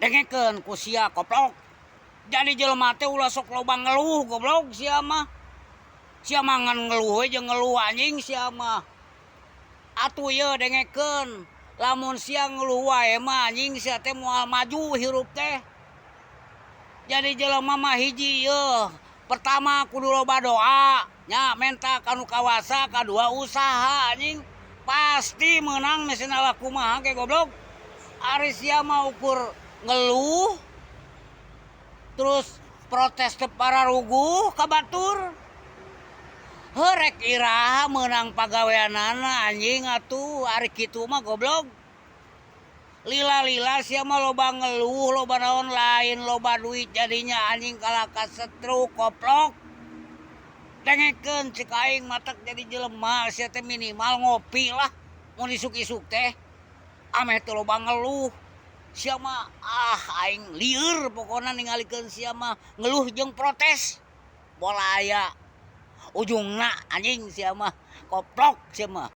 dengekeun ku sia koplok. Jadi jelema teh ulah sok loba ngeluh goblok sia mah. Sia mah ngan ngeluh we jeung ngeluh anjing sia mah. Atuh ye dengekeun, lamun sia ngeluh wae mah anjing sia teh moal maju hirup teh. Jadi jelema mah hiji ye, pertama kudu loba doa, nya menta kanu kawasa, kadua usaha anjing. Pasti menang mesin ala kumaha ge goblok. Ari sia mah ukur ngeluh terus protes teu pararuguh ka batur. Rek iraha menang pagaweanana anjing atuh ari kitu mah goblok. Lila-lila sia mah loba ngeluh, loba naon lain, loba duit jadinya anjing kalaka setruk koplok. Dengekeun cek aing matak jadi jelema sia teh minimal ngopi lah. Mun isuk-isuk teh ameh teu loba ngeluh. Sia mah aing lieur pokona ningalikeun sia mah ngeluh jeung protes. Bola aya ujungna anjing sia mah koplok sia mah.